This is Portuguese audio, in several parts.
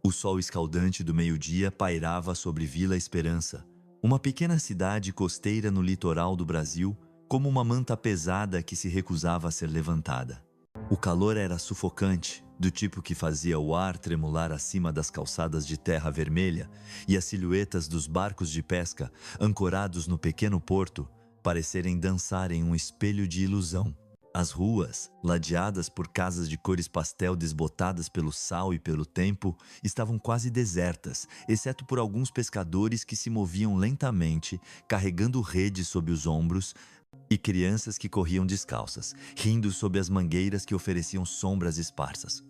O sol escaldante do meio-dia pairava sobre Vila Esperança, uma pequena cidade costeira no litoral do Brasil, como uma manta pesada que se recusava a ser levantada. O calor era sufocante, do tipo que fazia o ar tremular acima das calçadas de terra vermelha, e as silhuetas dos barcos de pesca, ancorados no pequeno porto, parecerem dançar em um espelho de ilusão. As ruas, ladeadas por casas de cores pastel desbotadas pelo sal e pelo tempo, estavam quase desertas, exceto por alguns pescadores que se moviam lentamente, carregando redes sob os ombros, e crianças que corriam descalças, rindo sob as mangueiras que ofereciam sombras esparsas.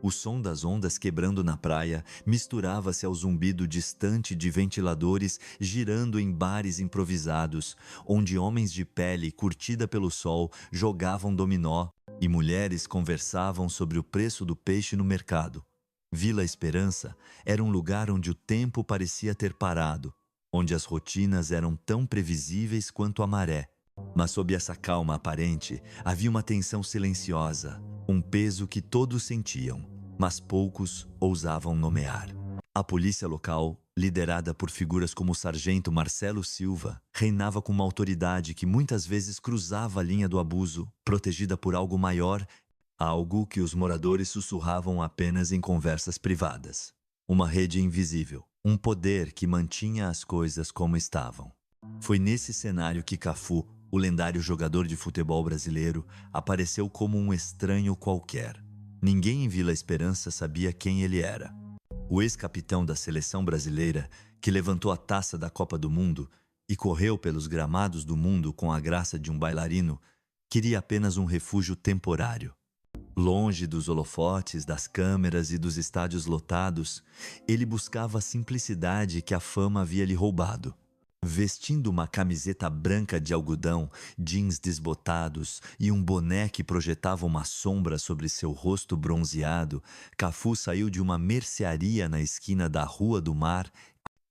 O som das ondas quebrando na praia misturava-se ao zumbido distante de ventiladores girando em bares improvisados, onde homens de pele curtida pelo sol jogavam dominó e mulheres conversavam sobre o preço do peixe no mercado. Vila Esperança era um lugar onde o tempo parecia ter parado, onde as rotinas eram tão previsíveis quanto a maré. Mas sob essa calma aparente, havia uma tensão silenciosa, um peso que todos sentiam, mas poucos ousavam nomear. A polícia local, liderada por figuras como o sargento Marcelo Silva, reinava com uma autoridade que muitas vezes cruzava a linha do abuso, protegida por algo maior, algo que os moradores sussurravam apenas em conversas privadas. Uma rede invisível, um poder que mantinha as coisas como estavam. Foi nesse cenário que Cafu, o lendário jogador de futebol brasileiro, apareceu como um estranho qualquer. Ninguém em Vila Esperança sabia quem ele era. O ex-capitão da seleção brasileira, que levantou a taça da Copa do Mundo e correu pelos gramados do mundo com a graça de um bailarino, queria apenas um refúgio temporário. Longe dos holofotes, das câmeras e dos estádios lotados, ele buscava a simplicidade que a fama havia lhe roubado. Vestindo uma camiseta branca de algodão, jeans desbotados e um boné que projetava uma sombra sobre seu rosto bronzeado, Cafu saiu de uma mercearia na esquina da Rua do Mar,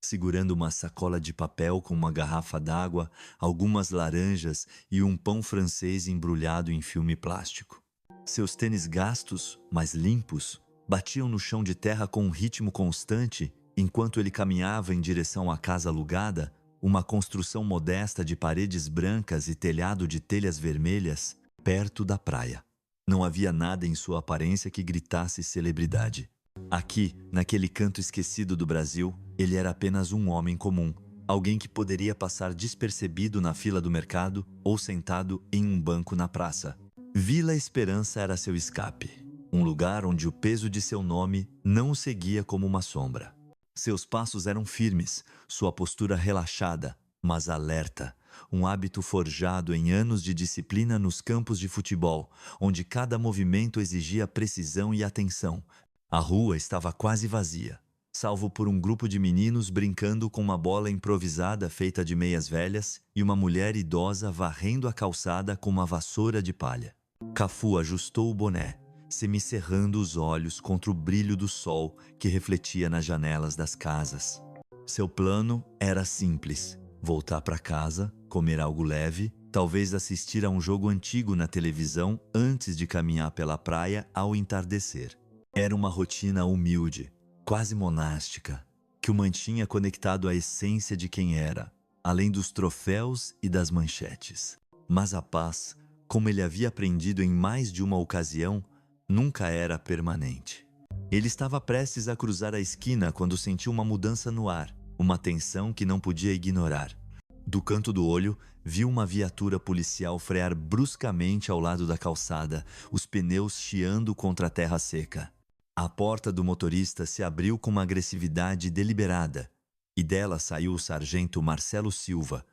segurando uma sacola de papel com uma garrafa d'água, algumas laranjas e um pão francês embrulhado em filme plástico. Seus tênis gastos, mas limpos, batiam no chão de terra com um ritmo constante, enquanto ele caminhava em direção à casa alugada, uma construção modesta de paredes brancas e telhado de telhas vermelhas, perto da praia. Não havia nada em sua aparência que gritasse celebridade. Aqui, naquele canto esquecido do Brasil, ele era apenas um homem comum, alguém que poderia passar despercebido na fila do mercado ou sentado em um banco na praça. Vila Esperança era seu escape, um lugar onde o peso de seu nome não o seguia como uma sombra. Seus passos eram firmes, sua postura relaxada, mas alerta, um hábito forjado em anos de disciplina nos campos de futebol, onde cada movimento exigia precisão e atenção. A rua estava quase vazia, salvo por um grupo de meninos brincando com uma bola improvisada feita de meias velhas e uma mulher idosa varrendo a calçada com uma vassoura de palha. Cafu ajustou o boné, semicerrando os olhos contra o brilho do sol que refletia nas janelas das casas. Seu plano era simples: voltar para casa, comer algo leve, talvez assistir a um jogo antigo na televisão antes de caminhar pela praia ao entardecer. Era uma rotina humilde, quase monástica, que o mantinha conectado à essência de quem era, além dos troféus e das manchetes. Mas a paz, como ele havia aprendido em mais de uma ocasião, nunca era permanente. Ele estava prestes a cruzar a esquina quando sentiu uma mudança no ar, uma tensão que não podia ignorar. Do canto do olho, viu uma viatura policial frear bruscamente ao lado da calçada, os pneus chiando contra a terra seca. A porta do motorista se abriu com uma agressividade deliberada, e dela saiu o sargento Marcelo Silva,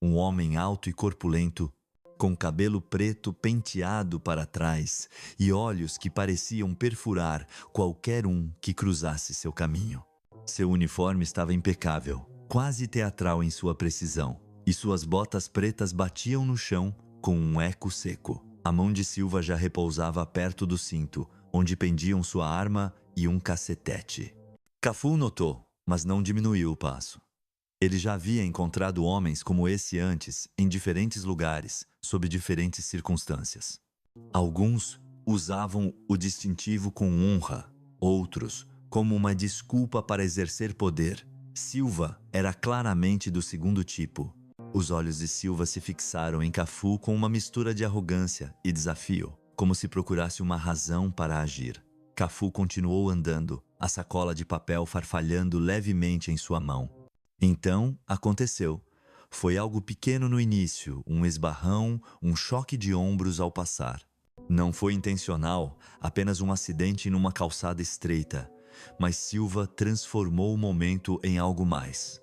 um homem alto e corpulento, com cabelo preto penteado para trás e olhos que pareciam perfurar qualquer um que cruzasse seu caminho. Seu uniforme estava impecável, quase teatral em sua precisão, e suas botas pretas batiam no chão com um eco seco. A mão de Silva já repousava perto do cinto, onde pendiam sua arma e um cacetete. Cafu notou, mas não diminuiu o passo. Ele já havia encontrado homens como esse antes, em diferentes lugares, sob diferentes circunstâncias. Alguns usavam o distintivo com honra, outros como uma desculpa para exercer poder. Silva era claramente do segundo tipo. Os olhos de Silva se fixaram em Cafu com uma mistura de arrogância e desafio, como se procurasse uma razão para agir. Cafu continuou andando, a sacola de papel farfalhando levemente em sua mão. Então, aconteceu. Foi algo pequeno no início, um esbarrão, um choque de ombros ao passar. Não foi intencional, apenas um acidente numa calçada estreita. Mas Silva transformou o momento em algo mais.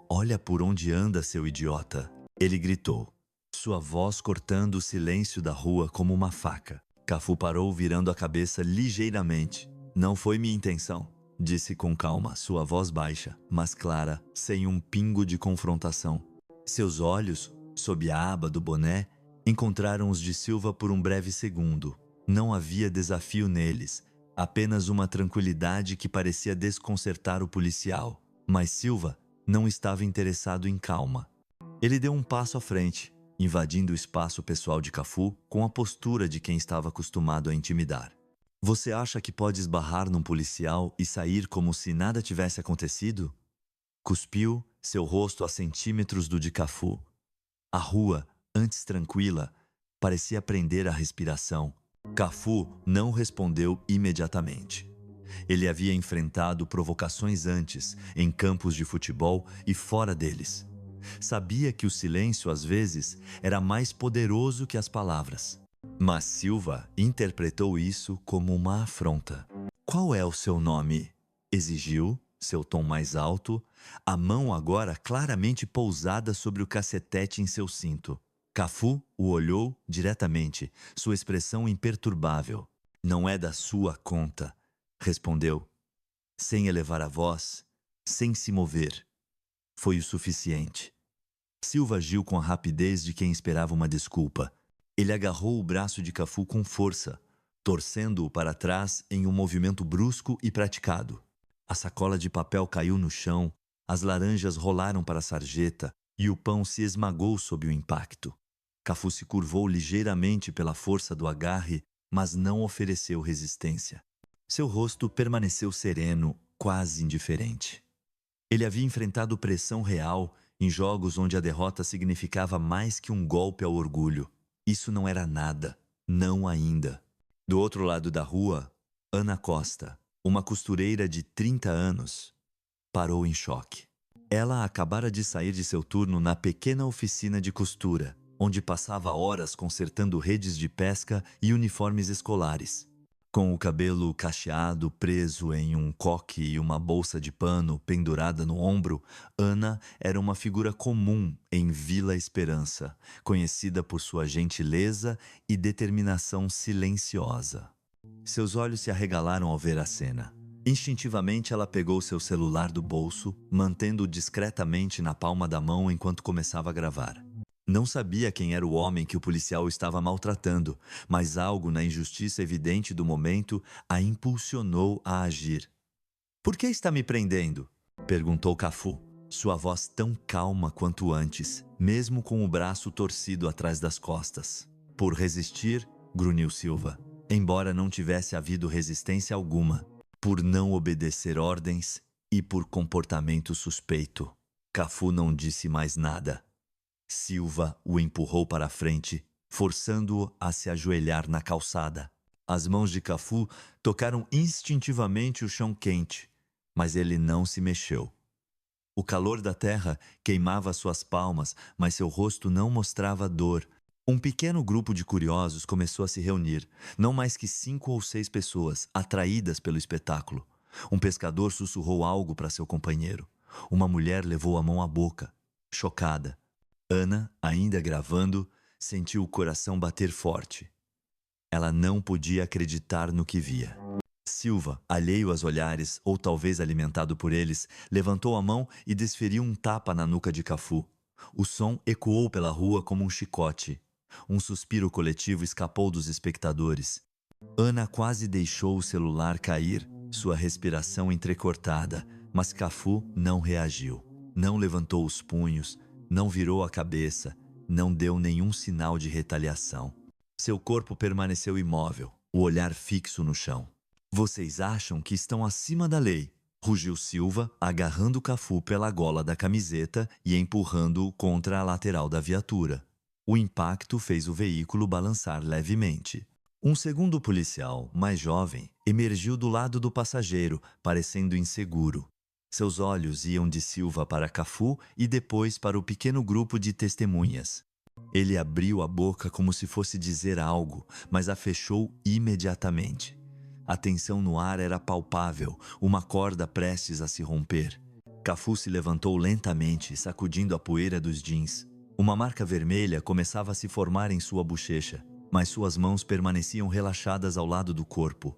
"Olha por onde anda, seu idiota!" Ele gritou, sua voz cortando o silêncio da rua como uma faca. Cafu parou virando a cabeça ligeiramente. "Não foi minha intenção", disse com calma, sua voz baixa, mas clara, sem um pingo de confrontação. Seus olhos, sob a aba do boné, encontraram os de Silva por um breve segundo. Não havia desafio neles, apenas uma tranquilidade que parecia desconcertar o policial. Mas Silva não estava interessado em calma. Ele deu um passo à frente, invadindo o espaço pessoal de Cafu com a postura de quem estava acostumado a intimidar. "Você acha que pode esbarrar num policial e sair como se nada tivesse acontecido?" Cuspiu, seu rosto a centímetros do de Cafu. A rua, antes tranquila, parecia prender a respiração. Cafu não respondeu imediatamente. Ele havia enfrentado provocações antes, em campos de futebol e fora deles. Sabia que o silêncio, às vezes, era mais poderoso que as palavras. Mas Silva interpretou isso como uma afronta. "Qual é o seu nome?" exigiu, seu tom mais alto, a mão agora claramente pousada sobre o cacetete em seu cinto. Cafu o olhou diretamente, sua expressão imperturbável. "Não é da sua conta", respondeu, sem elevar a voz, sem se mover. Foi o suficiente. Silva agiu com a rapidez de quem esperava uma desculpa. Ele agarrou o braço de Cafu com força, torcendo-o para trás em um movimento brusco e praticado. A sacola de papel caiu no chão, as laranjas rolaram para a sarjeta e o pão se esmagou sob o impacto. Cafu se curvou ligeiramente pela força do agarre, mas não ofereceu resistência. Seu rosto permaneceu sereno, quase indiferente. Ele havia enfrentado pressão real em jogos onde a derrota significava mais que um golpe ao orgulho. Isso não era nada, não ainda. Do outro lado da rua, Ana Costa, uma costureira de 30 anos, parou em choque. Ela acabara de sair de seu turno na pequena oficina de costura, onde passava horas consertando redes de pesca e uniformes escolares. Com o cabelo cacheado preso em um coque e uma bolsa de pano pendurada no ombro, Ana era uma figura comum em Vila Esperança, conhecida por sua gentileza e determinação silenciosa. Seus olhos se arregalaram ao ver a cena. Instintivamente, ela pegou seu celular do bolso, mantendo-o discretamente na palma da mão enquanto começava a gravar. Não sabia quem era o homem que o policial estava maltratando, mas algo na injustiça evidente do momento a impulsionou a agir. "Por que está me prendendo?" perguntou Cafu, sua voz tão calma quanto antes, mesmo com o braço torcido atrás das costas. "Por resistir", grunhiu Silva, embora não tivesse havido resistência alguma. "Por não obedecer ordens e por comportamento suspeito." Cafu não disse mais nada. Silva o empurrou para a frente, forçando-o a se ajoelhar na calçada. As mãos de Cafu tocaram instintivamente o chão quente, mas ele não se mexeu. O calor da terra queimava suas palmas, mas seu rosto não mostrava dor. Um pequeno grupo de curiosos começou a se reunir, não mais que 5 ou 6 pessoas, atraídas pelo espetáculo. Um pescador sussurrou algo para seu companheiro. Uma mulher levou a mão à boca, chocada. Ana, ainda gravando, sentiu o coração bater forte. Ela não podia acreditar no que via. Silva, alheio aos olhares, ou talvez alimentado por eles, levantou a mão e desferiu um tapa na nuca de Cafu. O som ecoou pela rua como um chicote. Um suspiro coletivo escapou dos espectadores. Ana quase deixou o celular cair, sua respiração entrecortada, mas Cafu não reagiu. Não levantou os punhos, não virou a cabeça, não deu nenhum sinal de retaliação. Seu corpo permaneceu imóvel, o olhar fixo no chão. Vocês acham que estão acima da lei, rugiu Silva, agarrando Cafu pela gola da camiseta e empurrando-o contra a lateral da viatura. O impacto fez o veículo balançar levemente. Um segundo policial, mais jovem, emergiu do lado do passageiro, parecendo inseguro. Seus olhos iam de Silva para Cafu e depois para o pequeno grupo de testemunhas. Ele abriu a boca como se fosse dizer algo, mas a fechou imediatamente. A tensão no ar era palpável, uma corda prestes a se romper. Cafu se levantou lentamente, sacudindo a poeira dos jeans. Uma marca vermelha começava a se formar em sua bochecha, mas suas mãos permaneciam relaxadas ao lado do corpo.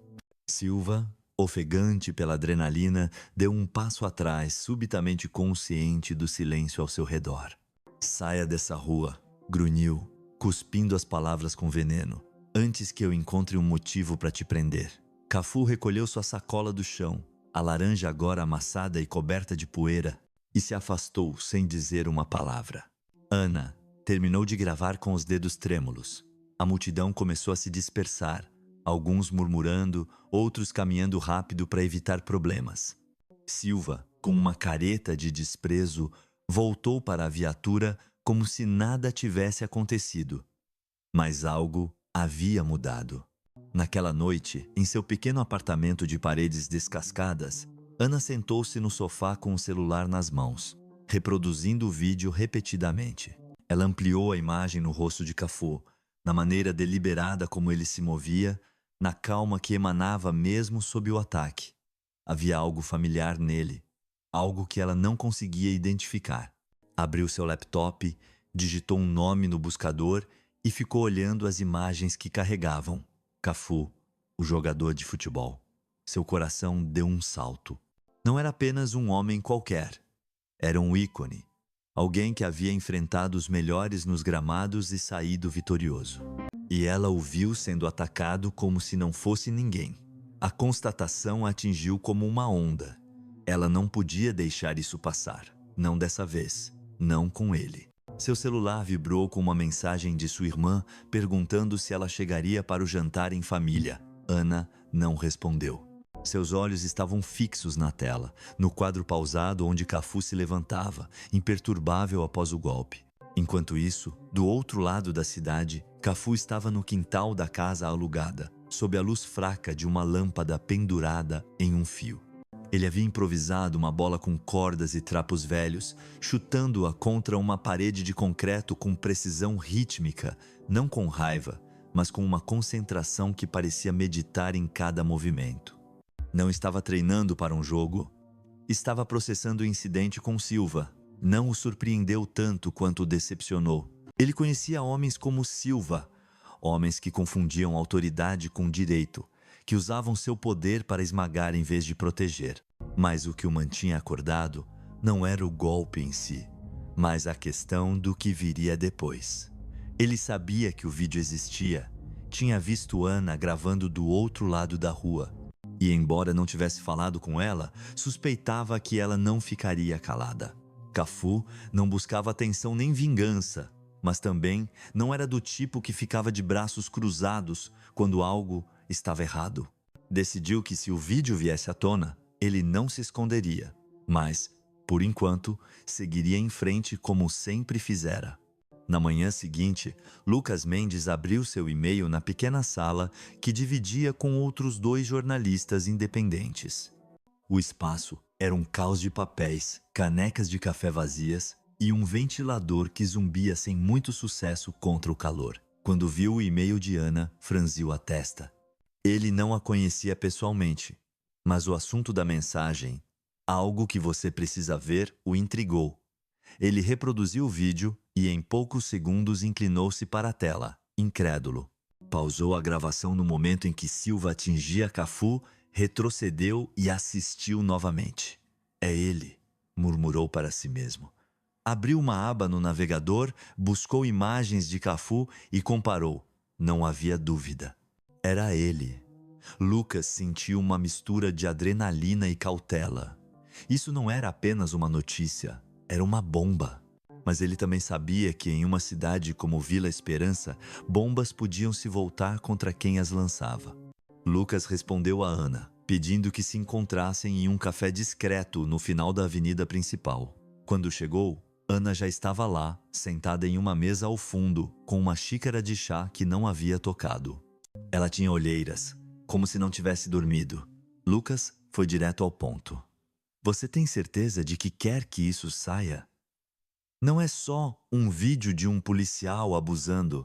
Silva, ofegante pela adrenalina, deu um passo atrás, subitamente consciente do silêncio ao seu redor. Saia dessa rua, grunhiu, cuspindo as palavras com veneno, antes que eu encontre um motivo para te prender. Cafu recolheu sua sacola do chão, a laranja agora amassada e coberta de poeira, e se afastou sem dizer uma palavra. Ana terminou de gravar com os dedos trêmulos. A multidão começou a se dispersar, alguns murmurando, outros caminhando rápido para evitar problemas. Silva, com uma careta de desprezo, voltou para a viatura como se nada tivesse acontecido. Mas algo havia mudado. Naquela noite, em seu pequeno apartamento de paredes descascadas, Ana sentou-se no sofá com o celular nas mãos, reproduzindo o vídeo repetidamente. Ela ampliou a imagem no rosto de Cafu, na maneira deliberada como ele se movia, na calma que emanava mesmo sob o ataque. Havia algo familiar nele, algo que ela não conseguia identificar. Abriu seu laptop, digitou um nome no buscador e ficou olhando as imagens que carregavam. Cafu, o jogador de futebol. Seu coração deu um salto. Não era apenas um homem qualquer. Era um ícone. Alguém que havia enfrentado os melhores nos gramados e saído vitorioso. E ela o viu sendo atacado como se não fosse ninguém. A constatação a atingiu como uma onda. Ela não podia deixar isso passar. Não dessa vez. Não com ele. Seu celular vibrou com uma mensagem de sua irmã perguntando se ela chegaria para o jantar em família. Ana não respondeu. Seus olhos estavam fixos na tela, no quadro pausado onde Cafu se levantava, imperturbável após o golpe. Enquanto isso, do outro lado da cidade, Cafu estava no quintal da casa alugada, sob a luz fraca de uma lâmpada pendurada em um fio. Ele havia improvisado uma bola com cordas e trapos velhos, chutando-a contra uma parede de concreto com precisão rítmica, não com raiva, mas com uma concentração que parecia meditar em cada movimento. Não estava treinando para um jogo. Estava processando o incidente com Silva. Não o surpreendeu tanto quanto o decepcionou. Ele conhecia homens como Silva, homens que confundiam autoridade com direito, que usavam seu poder para esmagar em vez de proteger. Mas o que o mantinha acordado não era o golpe em si, mas a questão do que viria depois. Ele sabia que o vídeo existia, tinha visto Ana gravando do outro lado da rua, e embora não tivesse falado com ela, suspeitava que ela não ficaria calada. Cafu não buscava atenção nem vingança, mas também não era do tipo que ficava de braços cruzados quando algo estava errado. Decidiu que se o vídeo viesse à tona, ele não se esconderia, mas, por enquanto, seguiria em frente como sempre fizera. Na manhã seguinte, Lucas Mendes abriu seu e-mail na pequena sala que dividia com outros 2 jornalistas independentes. O espaço era um caos de papéis, canecas de café vazias e um ventilador que zumbia sem muito sucesso contra o calor. Quando viu o e-mail de Ana, franziu a testa. Ele não a conhecia pessoalmente, mas o assunto da mensagem, algo que você precisa ver, o intrigou. Ele reproduziu o vídeo e em poucos segundos inclinou-se para a tela, incrédulo. Pausou a gravação no momento em que Silva atingia Cafu, retrocedeu e assistiu novamente. É ele, murmurou para si mesmo. Abriu uma aba no navegador, buscou imagens de Cafu e comparou. Não havia dúvida. Era ele. Lucas sentiu uma mistura de adrenalina e cautela. Isso não era apenas uma notícia, era uma bomba. Mas ele também sabia que em uma cidade como Vila Esperança, bombas podiam se voltar contra quem as lançava. Lucas respondeu a Ana. pedindo que se encontrassem em um café discreto no final da avenida principal. Quando chegou, Ana já estava lá, sentada em uma mesa ao fundo, com uma xícara de chá que não havia tocado. Ela tinha olheiras, como se não tivesse dormido. Lucas foi direto ao ponto. Você tem certeza de que quer que isso saia? Não é só um vídeo de um policial abusando.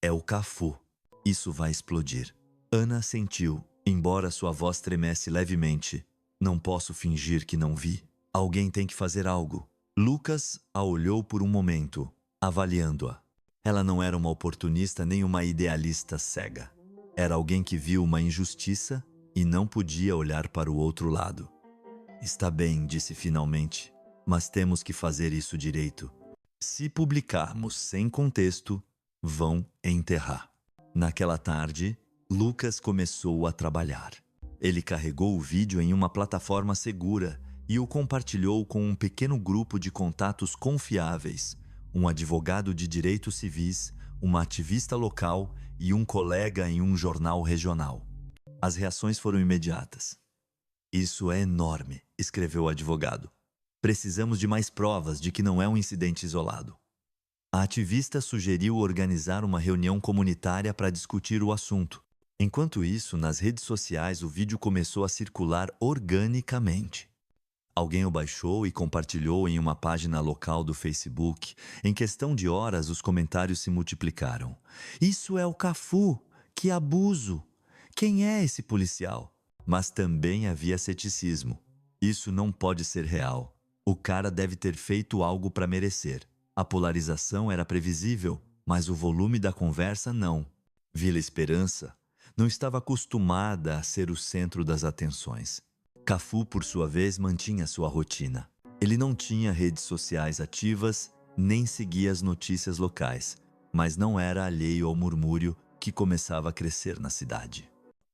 É o Cafu. Isso vai explodir. Ana sentiu, embora sua voz tremesse levemente. Não posso fingir que não vi. Alguém tem que fazer algo. Lucas a olhou por um momento, avaliando-a. Ela não era uma oportunista nem uma idealista cega. Era alguém que viu uma injustiça e não podia olhar para o outro lado. Está bem, disse finalmente, mas temos que fazer isso direito. Se publicarmos sem contexto, vão enterrar. Naquela tarde, Lucas começou a trabalhar. Ele carregou o vídeo em uma plataforma segura e o compartilhou com um pequeno grupo de contatos confiáveis, um advogado de direitos civis, uma ativista local e um colega em um jornal regional. As reações foram imediatas. Isso é enorme, escreveu o advogado. Precisamos de mais provas de que não é um incidente isolado. A ativista sugeriu organizar uma reunião comunitária para discutir o assunto. Enquanto isso, nas redes sociais, o vídeo começou a circular organicamente. Alguém o baixou e compartilhou em uma página local do Facebook. Em questão de horas, os comentários se multiplicaram. Isso é o Cafu! Que abuso! Quem é esse policial? Mas também havia ceticismo. Isso não pode ser real. O cara deve ter feito algo para merecer. A polarização era previsível, mas o volume da conversa não. Vila Esperança não estava acostumada a ser o centro das atenções. Cafu, por sua vez, mantinha sua rotina. Ele não tinha redes sociais ativas, nem seguia as notícias locais, mas não era alheio ao murmúrio que começava a crescer na cidade.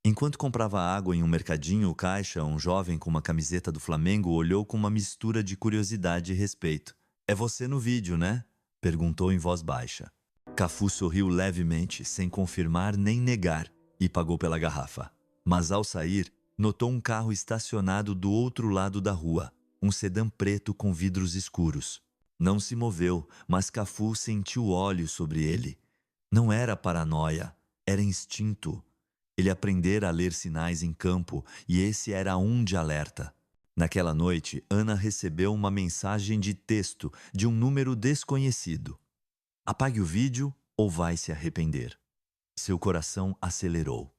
Enquanto comprava água em um mercadinho, o caixa, um jovem com uma camiseta do Flamengo, olhou com uma mistura de curiosidade e respeito. "É você no vídeo, né?" perguntou em voz baixa. Cafu sorriu levemente, sem confirmar nem negar, e pagou pela garrafa. Mas ao sair, notou um carro estacionado do outro lado da rua, um sedã preto com vidros escuros. Não se moveu, mas Cafu sentiu olhos sobre ele. Não era paranoia, era instinto. Ele aprendera a ler sinais em campo e esse era um de alerta. Naquela noite, Ana recebeu uma mensagem de texto de um número desconhecido. Apague o vídeo ou vai se arrepender. Seu coração acelerou.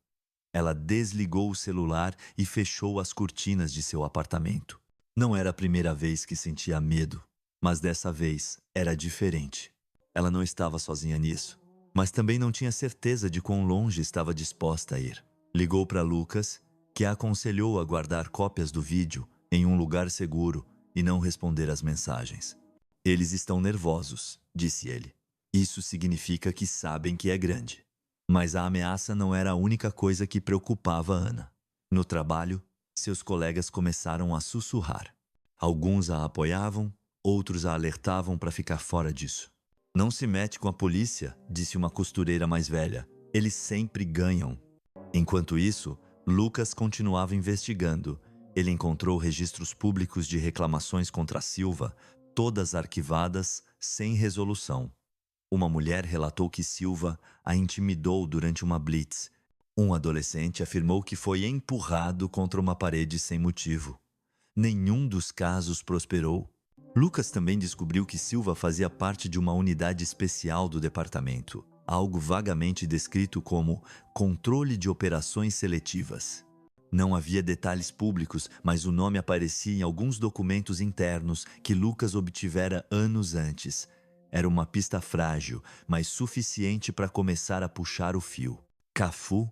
Ela desligou o celular e fechou as cortinas de seu apartamento. Não era a primeira vez que sentia medo, mas dessa vez era diferente. Ela não estava sozinha nisso, mas também não tinha certeza de quão longe estava disposta a ir. Ligou para Lucas, que a aconselhou a guardar cópias do vídeo em um lugar seguro e não responder às mensagens. "Eles estão nervosos", disse ele. "Isso significa que sabem que é grande." Mas a ameaça não era a única coisa que preocupava Ana. No trabalho, seus colegas começaram a sussurrar. Alguns a apoiavam, outros a alertavam para ficar fora disso. "Não se mete com a polícia", disse uma costureira mais velha. "Eles sempre ganham." Enquanto isso, Lucas continuava investigando. Ele encontrou registros públicos de reclamações contra Silva, todas arquivadas, sem resolução. Uma mulher relatou que Silva a intimidou durante uma blitz. Um adolescente afirmou que foi empurrado contra uma parede sem motivo. Nenhum dos casos prosperou. Lucas também descobriu que Silva fazia parte de uma unidade especial do departamento, algo vagamente descrito como controle de operações seletivas. Não havia detalhes públicos, mas o nome aparecia em alguns documentos internos que Lucas obtivera anos antes. Era uma pista frágil, mas suficiente para começar a puxar o fio. Cafu,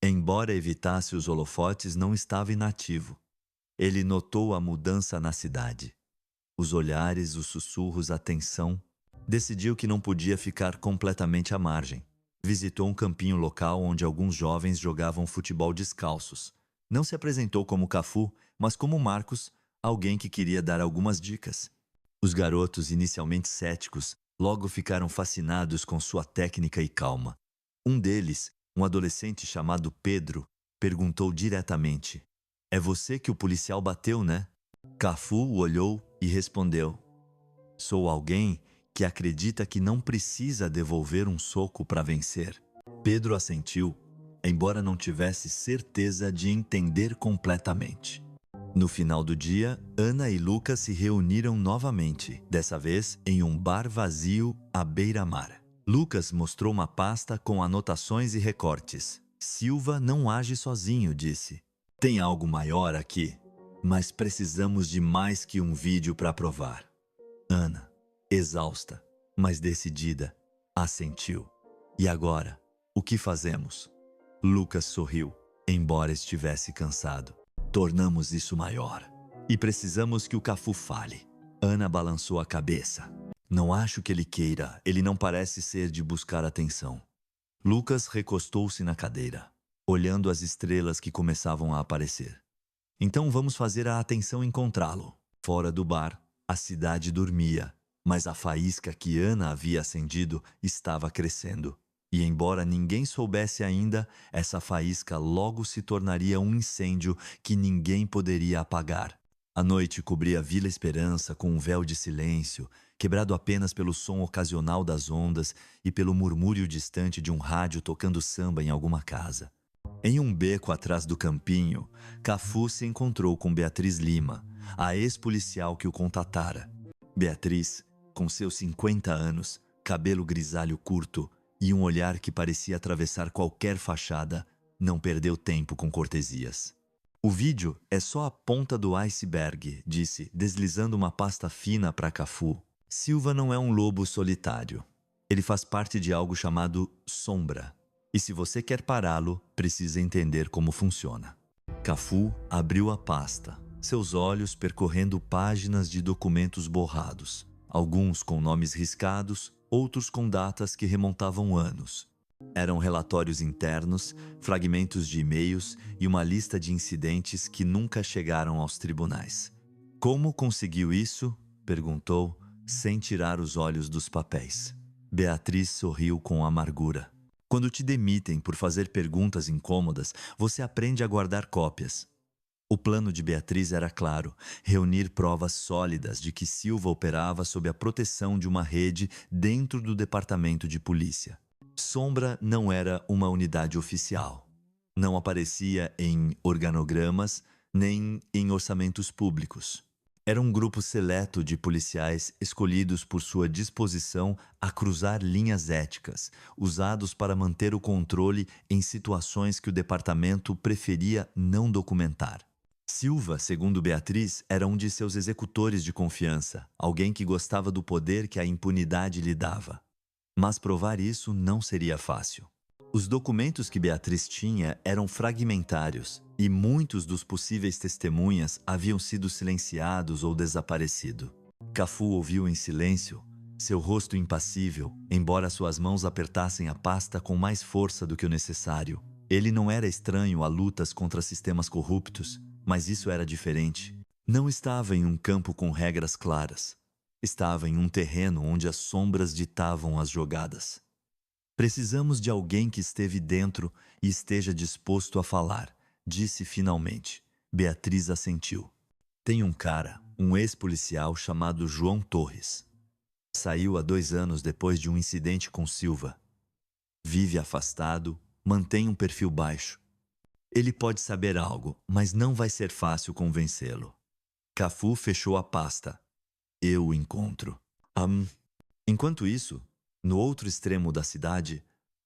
embora evitasse os holofotes, não estava inativo. Ele notou a mudança na cidade. Os olhares, os sussurros, a tensão. Decidiu que não podia ficar completamente à margem. Visitou um campinho local onde alguns jovens jogavam futebol descalços. Não se apresentou como Cafu, mas como Marcos, alguém que queria dar algumas dicas. Os garotos, inicialmente céticos, logo ficaram fascinados com sua técnica e calma. Um deles, um adolescente chamado Pedro, Perguntou diretamente. É você que o policial bateu, né? Cafu o olhou e respondeu. Sou alguém que acredita que não precisa devolver um soco para vencer. Pedro assentiu, embora não tivesse certeza de entender completamente. No final do dia, Ana e Lucas se reuniram novamente, dessa vez em um bar vazio à beira-mar. Lucas mostrou uma pasta com anotações e recortes. Silva não age sozinho, disse. Tem algo maior aqui, mas precisamos de mais que um vídeo para provar. Ana, exausta, mas decidida, assentiu. E agora, o que fazemos? Lucas sorriu, embora estivesse cansado. Tornamos isso maior. E precisamos que o Cafu fale. Ana balançou a cabeça. Não acho que ele queira, ele não parece ser de buscar atenção. Lucas recostou-se na cadeira, olhando as estrelas que começavam a aparecer. Então vamos fazer a atenção encontrá-lo. Fora do bar, a cidade dormia, mas a faísca que Ana havia acendido estava crescendo. E embora ninguém soubesse ainda, essa faísca logo se tornaria um incêndio que ninguém poderia apagar. A noite cobria Vila Esperança com um véu de silêncio, quebrado apenas pelo som ocasional das ondas e pelo murmúrio distante de um rádio tocando samba em alguma casa. Em um beco atrás do campinho, Cafu se encontrou com Beatriz Lima, a ex-policial que o contatara. Beatriz, com seus 50 anos, cabelo grisalho curto e um olhar que parecia atravessar qualquer fachada, não perdeu tempo com cortesias. O vídeo é só a ponta do iceberg, disse, deslizando uma pasta fina para Cafu. Silva não é um lobo solitário. Ele faz parte de algo chamado sombra. E se você quer pará-lo, precisa entender como funciona. Cafu abriu a pasta, seus olhos percorrendo páginas de documentos borrados, alguns com nomes riscados, outros com datas que remontavam anos. Eram relatórios internos, fragmentos de e-mails e uma lista de incidentes que nunca chegaram aos tribunais. Como conseguiu isso? Perguntou, sem tirar os olhos dos papéis. Beatriz sorriu com amargura. Quando te demitem por fazer perguntas incômodas, você aprende a guardar cópias. O plano de Beatriz era claro: reunir provas sólidas de que Silva operava sob a proteção de uma rede dentro do departamento de polícia. Sombra não era uma unidade oficial. Não aparecia em organogramas nem em orçamentos públicos. Era um grupo seleto de policiais escolhidos por sua disposição a cruzar linhas éticas, usados para manter o controle em situações que o departamento preferia não documentar. Silva, segundo Beatriz, era um de seus executores de confiança, alguém que gostava do poder que a impunidade lhe dava. Mas provar isso não seria fácil. Os documentos que Beatriz tinha eram fragmentários e muitos dos possíveis testemunhas haviam sido silenciados ou desaparecido. Cafu ouviu em silêncio, seu rosto impassível, embora suas mãos apertassem a pasta com mais força do que o necessário. Ele não era estranho a lutas contra sistemas corruptos, mas isso era diferente. Não estava em um campo com regras claras. Estava em um terreno onde as sombras ditavam as jogadas. Precisamos de alguém que esteve dentro e esteja disposto a falar, disse finalmente. Beatriz assentiu. Tem um cara, um ex-policial chamado João Torres. Saiu há 2 anos depois de um incidente com Silva. Vive afastado, mantém um perfil baixo. Ele pode saber algo, mas não vai ser fácil convencê-lo. Cafu fechou a pasta. Eu o encontro. Enquanto isso, no outro extremo da cidade,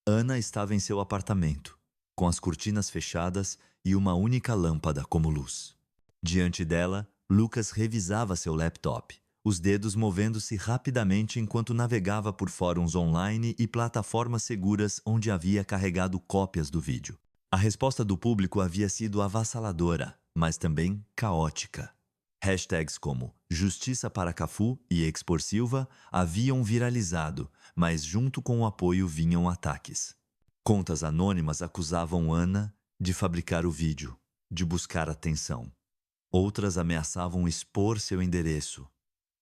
Ana estava em seu apartamento, com as cortinas fechadas e uma única lâmpada como luz. Diante dela, Lucas revisava seu laptop, os dedos movendo-se rapidamente enquanto navegava por fóruns online e plataformas seguras onde havia carregado cópias do vídeo. A resposta do público havia sido avassaladora, mas também caótica. Hashtags como Justiça para Cafu e Expor Silva haviam viralizado, mas junto com o apoio vinham ataques. Contas anônimas acusavam Ana de fabricar o vídeo, de buscar atenção. Outras ameaçavam expor seu endereço.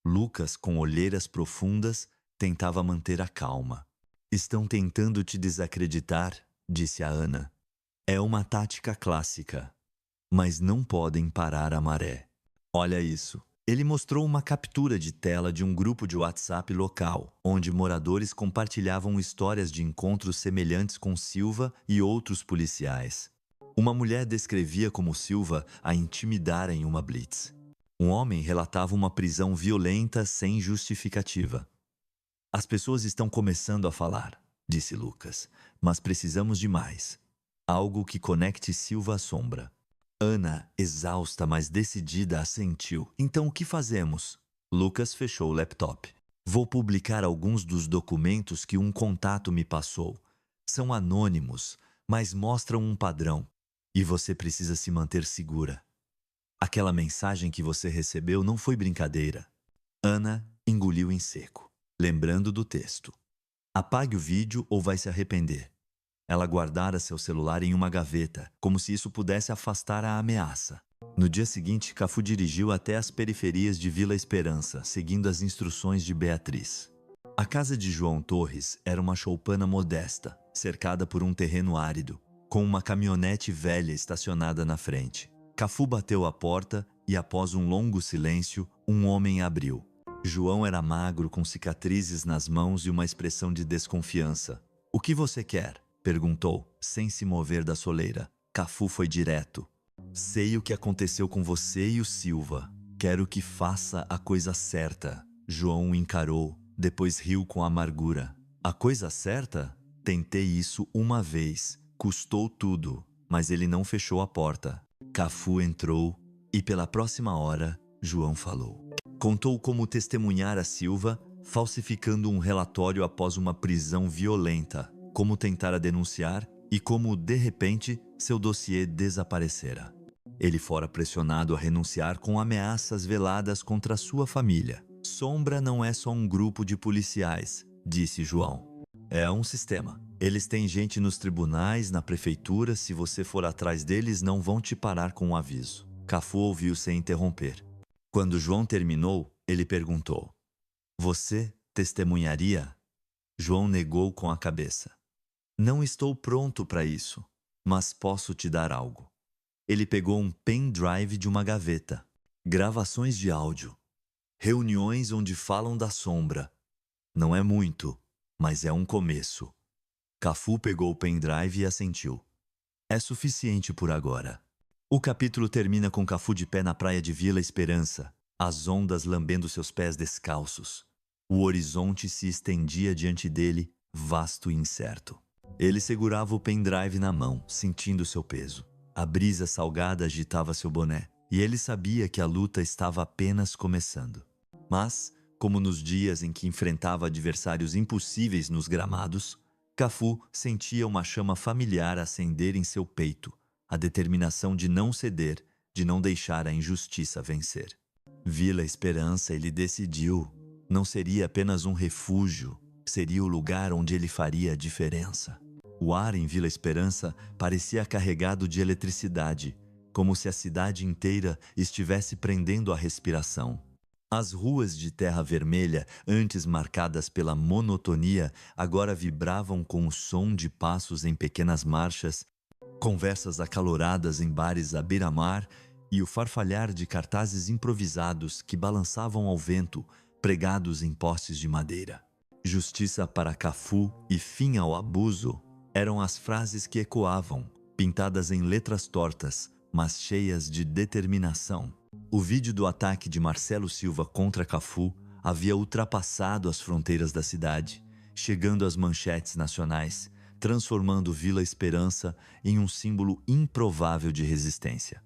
Lucas, com olheiras profundas, tentava manter a calma. Estão tentando te desacreditar, disse a Ana. É uma tática clássica, mas não podem parar a maré. Olha isso. Ele mostrou uma captura de tela de um grupo de WhatsApp local, onde moradores compartilhavam histórias de encontros semelhantes com Silva e outros policiais. Uma mulher descrevia como Silva a intimidara em uma blitz. Um homem relatava uma prisão violenta sem justificativa. As pessoas estão começando a falar, disse Lucas, mas precisamos de mais. Algo que conecte Silva à sombra. Ana, exausta, mas decidida, assentiu. Então o que fazemos? Lucas fechou o laptop. Vou publicar alguns dos documentos que um contato me passou. São anônimos, mas mostram um padrão. E você precisa se manter segura. Aquela mensagem que você recebeu não foi brincadeira. Ana engoliu em seco, lembrando do texto. Apague o vídeo ou vai se arrepender. Ela guardara seu celular em uma gaveta, como se isso pudesse afastar a ameaça. No dia seguinte, Cafu dirigiu até as periferias de Vila Esperança, seguindo as instruções de Beatriz. A casa de João Torres era uma choupana modesta, cercada por um terreno árido, com uma caminhonete velha estacionada na frente. Cafu bateu a porta e, após um longo silêncio, um homem abriu. João era magro, com cicatrizes nas mãos e uma expressão de desconfiança. "O que você quer?" perguntou, sem se mover da soleira. Cafu foi direto. "Sei o que aconteceu com você e o Silva. Quero que faça a coisa certa." João o encarou, depois riu com amargura. "A coisa certa? Tentei isso uma vez. Custou tudo." Mas ele não fechou a porta. Cafu entrou e, pela próxima hora, João falou. Contou como testemunhara Silva, falsificando um relatório após uma prisão violenta, como tentara denunciar e como, de repente, seu dossiê desaparecera. Ele fora pressionado a renunciar com ameaças veladas contra sua família. "Sombra não é só um grupo de policiais", disse João. "É um sistema. Eles têm gente nos tribunais, na prefeitura. Se você for atrás deles, não vão te parar com um aviso." Cafu ouviu sem interromper. Quando João terminou, ele perguntou: "Você testemunharia?" João negou com a cabeça. "Não estou pronto para isso, mas posso te dar algo." Ele pegou um pendrive de uma gaveta. Gravações de áudio. Reuniões onde falam da sombra. Não é muito, mas é um começo. Cafu pegou o pendrive e assentiu. "É suficiente por agora." O capítulo termina com Cafu de pé na praia de Vila Esperança, as ondas lambendo seus pés descalços. O horizonte se estendia diante dele, vasto e incerto. Ele segurava o pendrive na mão, sentindo seu peso. A brisa salgada agitava seu boné, e ele sabia que a luta estava apenas começando. Mas, como nos dias em que enfrentava adversários impossíveis nos gramados, Cafu sentia uma chama familiar acender em seu peito, a determinação de não ceder, de não deixar a injustiça vencer. Vila Esperança, ele decidiu, não seria apenas um refúgio, seria o lugar onde ele faria a diferença. O ar em Vila Esperança parecia carregado de eletricidade, como se a cidade inteira estivesse prendendo a respiração. As ruas de terra vermelha, antes marcadas pela monotonia, agora vibravam com o som de passos em pequenas marchas, conversas acaloradas em bares à beira-mar e o farfalhar de cartazes improvisados que balançavam ao vento, pregados em postes de madeira. "Justiça para Cafu" e "Fim ao abuso" eram as frases que ecoavam, pintadas em letras tortas, mas cheias de determinação. O vídeo do ataque de Marcelo Silva contra Cafu havia ultrapassado as fronteiras da cidade, chegando às manchetes nacionais, transformando Vila Esperança em um símbolo improvável de resistência.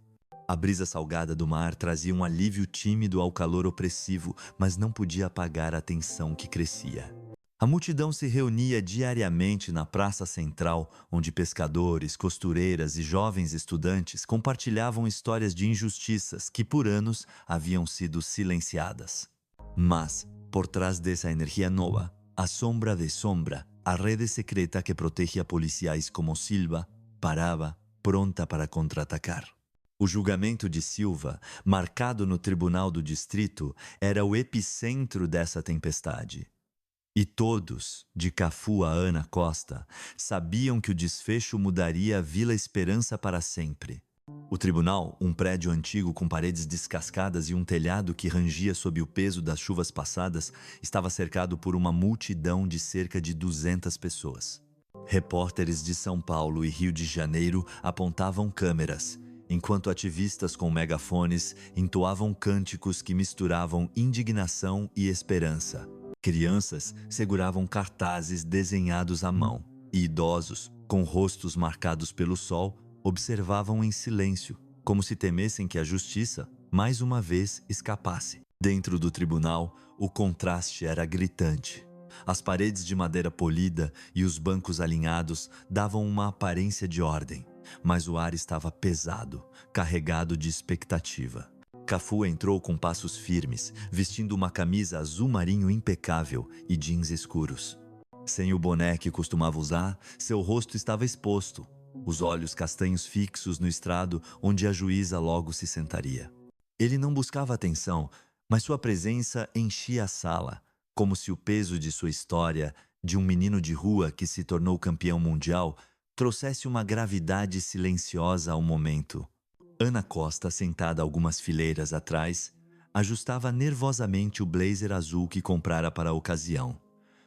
A brisa salgada do mar trazia um alívio tímido ao calor opressivo, mas não podia apagar a tensão que crescia. A multidão se reunia diariamente na praça central, onde pescadores, costureiras e jovens estudantes compartilhavam histórias de injustiças que por anos haviam sido silenciadas. Mas, por trás dessa energia nova, a sombra de sombra, a rede secreta que protege a policiais como Silva, parava, pronta para contra-atacar. O julgamento de Silva, marcado no Tribunal do Distrito, era o epicentro dessa tempestade. E todos, de Cafu a Ana Costa, sabiam que o desfecho mudaria a Vila Esperança para sempre. O tribunal, um prédio antigo com paredes descascadas e um telhado que rangia sob o peso das chuvas passadas, estava cercado por uma multidão de cerca de 200 pessoas. Repórteres de São Paulo e Rio de Janeiro apontavam câmeras, enquanto ativistas com megafones entoavam cânticos que misturavam indignação e esperança. Crianças seguravam cartazes desenhados à mão, e idosos, com rostos marcados pelo sol, observavam em silêncio, como se temessem que a justiça, mais uma vez, escapasse. Dentro do tribunal, o contraste era gritante. As paredes de madeira polida e os bancos alinhados davam uma aparência de ordem, mas o ar estava pesado, carregado de expectativa. Cafu entrou com passos firmes, vestindo uma camisa azul marinho impecável e jeans escuros. Sem o boné que costumava usar, seu rosto estava exposto, os olhos castanhos fixos no estrado onde a juíza logo se sentaria. Ele não buscava atenção, mas sua presença enchia a sala, como se o peso de sua história, de um menino de rua que se tornou campeão mundial, trouxesse uma gravidade silenciosa ao momento. Ana Costa, sentada algumas fileiras atrás, ajustava nervosamente o blazer azul que comprara para a ocasião.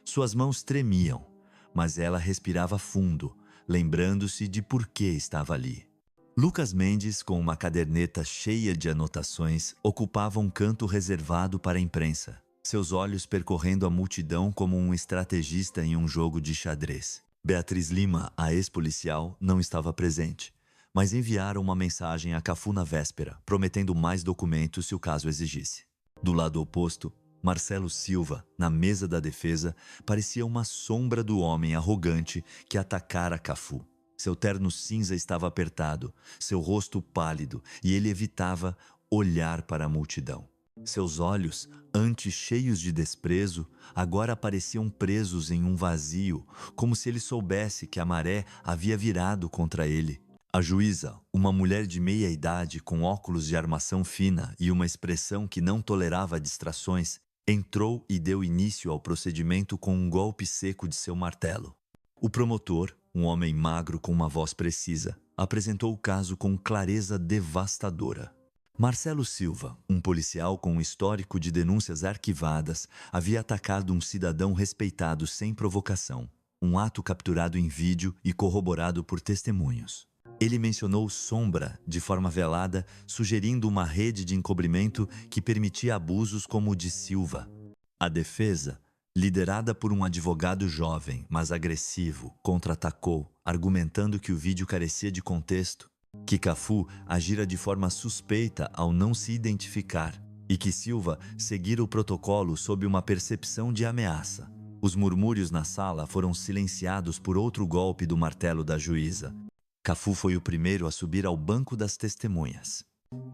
Suas mãos tremiam, mas ela respirava fundo, lembrando-se de por que estava ali. Lucas Mendes, com uma caderneta cheia de anotações, ocupava um canto reservado para a imprensa, seus olhos percorrendo a multidão como um estrategista em um jogo de xadrez. Beatriz Lima, a ex-policial, não estava presente, mas enviaram uma mensagem a Cafu na véspera, prometendo mais documentos se o caso exigisse. Do lado oposto, Marcelo Silva, na mesa da defesa, parecia uma sombra do homem arrogante que atacara Cafu. Seu terno cinza estava apertado, seu rosto pálido, e ele evitava olhar para a multidão. Seus olhos, antes cheios de desprezo, agora pareciam presos em um vazio, como se ele soubesse que a maré havia virado contra ele. A juíza, uma mulher de meia idade com óculos de armação fina e uma expressão que não tolerava distrações, entrou e deu início ao procedimento com um golpe seco de seu martelo. O promotor, um homem magro com uma voz precisa, apresentou o caso com clareza devastadora. Marcelo Silva, um policial com um histórico de denúncias arquivadas, havia atacado um cidadão respeitado sem provocação, um ato capturado em vídeo e corroborado por testemunhos. Ele mencionou Sombra de forma velada, sugerindo uma rede de encobrimento que permitia abusos como o de Silva. A defesa, liderada por um advogado jovem, mas agressivo, contra-atacou, argumentando que o vídeo carecia de contexto, que Cafu agira de forma suspeita ao não se identificar e que Silva seguira o protocolo sob uma percepção de ameaça. Os murmúrios na sala foram silenciados por outro golpe do martelo da juíza. Cafu foi o primeiro a subir ao banco das testemunhas.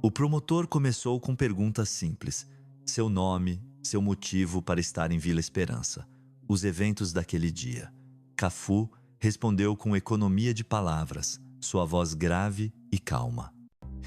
O promotor começou com perguntas simples: seu nome, seu motivo para estar em Vila Esperança, os eventos daquele dia. Cafu respondeu com economia de palavras, sua voz grave e calma.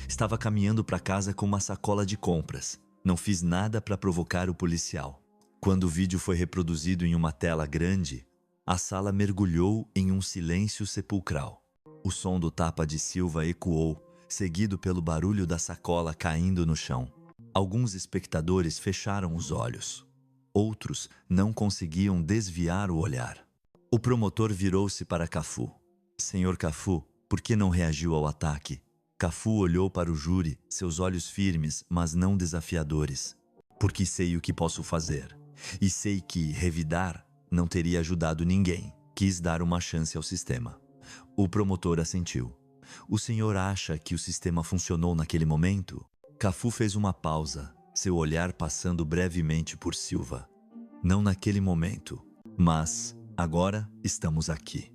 Estava caminhando para casa com uma sacola de compras. Não fiz nada para provocar o policial. Quando o vídeo foi reproduzido em uma tela grande, a sala mergulhou em um silêncio sepulcral. O som do tapa de Silva ecoou, seguido pelo barulho da sacola caindo no chão. Alguns espectadores fecharam os olhos. Outros não conseguiam desviar o olhar. O promotor virou-se para Cafu. Senhor Cafu, por que não reagiu ao ataque? Cafu olhou para o júri, seus olhos firmes, mas não desafiadores. Porque sei o que posso fazer. E sei que revidar não teria ajudado ninguém. Quis dar uma chance ao sistema. O promotor assentiu. O senhor acha que o sistema funcionou naquele momento? Cafu fez uma pausa, seu olhar passando brevemente por Silva. Não naquele momento, mas agora estamos aqui.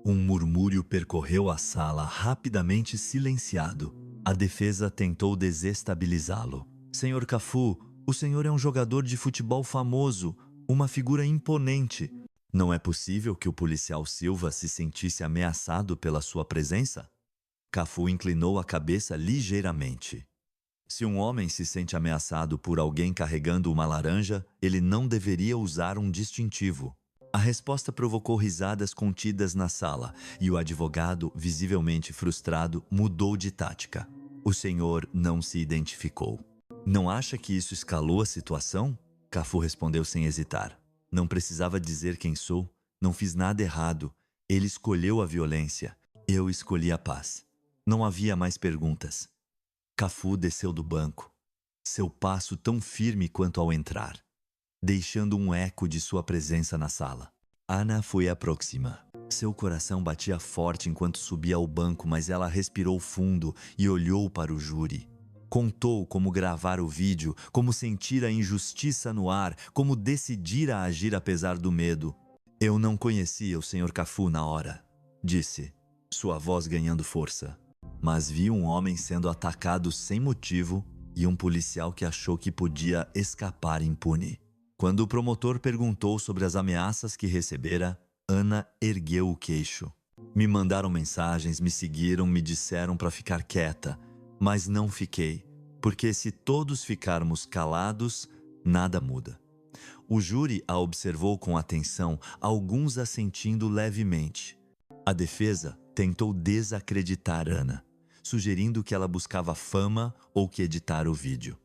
Um murmúrio percorreu a sala, rapidamente silenciado. A defesa tentou desestabilizá-lo. Senhor Cafu, o senhor é um jogador de futebol famoso, uma figura imponente. Não é possível que o policial Silva se sentisse ameaçado pela sua presença? Cafu inclinou a cabeça ligeiramente. Se um homem se sente ameaçado por alguém carregando uma laranja, ele não deveria usar um distintivo. A resposta provocou risadas contidas na sala e o advogado, visivelmente frustrado, mudou de tática. O senhor não se identificou. Não acha que isso escalou a situação? Cafu respondeu sem hesitar. Não precisava dizer quem sou. Não fiz nada errado. Ele escolheu a violência. Eu escolhi a paz. Não havia mais perguntas. Cafu desceu do banco. Seu passo tão firme quanto ao entrar, deixando um eco de sua presença na sala. Ana foi a próxima. Seu coração batia forte enquanto subia ao banco, mas ela respirou fundo e olhou para o júri. Contou como gravar o vídeo, como sentir a injustiça no ar, como decidir a agir apesar do medo. Eu não conhecia o Sr. Cafu na hora, disse, sua voz ganhando força. Mas vi um homem sendo atacado sem motivo e um policial que achou que podia escapar impune. Quando o promotor perguntou sobre as ameaças que recebera, Ana ergueu o queixo. Me mandaram mensagens, me seguiram, me disseram para ficar quieta, mas não fiquei, porque se todos ficarmos calados, nada muda. O júri a observou com atenção, alguns assentindo levemente. A defesa tentou desacreditar Ana, sugerindo que ela buscava fama ou que editara o vídeo.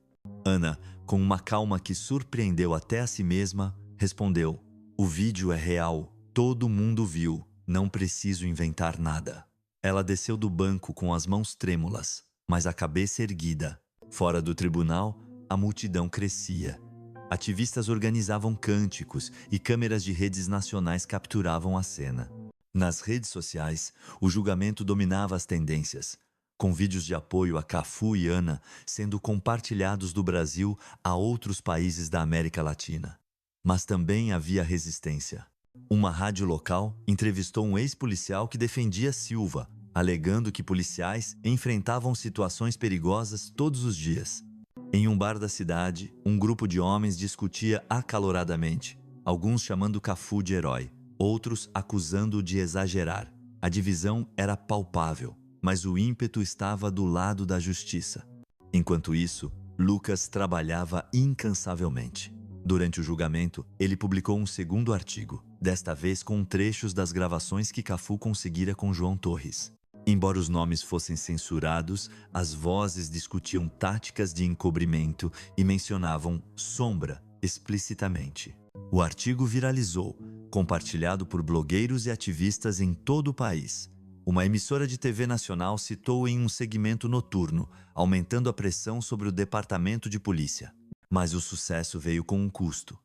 Ana, com uma calma que surpreendeu até a si mesma, respondeu: "O vídeo é real, todo mundo viu, não preciso inventar nada." Ela desceu do banco com as mãos trêmulas, mas a cabeça erguida. Fora do tribunal, a multidão crescia. Ativistas organizavam cânticos e câmeras de redes nacionais capturavam a cena. Nas redes sociais, o julgamento dominava as tendências, com vídeos de apoio a Cafu e Ana sendo compartilhados do Brasil a outros países da América Latina. Mas também havia resistência. Uma rádio local entrevistou um ex-policial que defendia Silva, alegando que policiais enfrentavam situações perigosas todos os dias. Em um bar da cidade, um grupo de homens discutia acaloradamente, alguns chamando Cafu de herói, outros acusando-o de exagerar. A divisão era palpável, mas o ímpeto estava do lado da justiça. Enquanto isso, Lucas trabalhava incansavelmente. Durante o julgamento, ele publicou um segundo artigo, desta vez com trechos das gravações que Cafu conseguira com João Torres. Embora os nomes fossem censurados, as vozes discutiam táticas de encobrimento e mencionavam Sombra explicitamente. O artigo viralizou, compartilhado por blogueiros e ativistas em todo o país. Uma emissora de TV nacional citou em um segmento noturno, aumentando a pressão sobre o departamento de polícia. Mas o sucesso veio com um custo.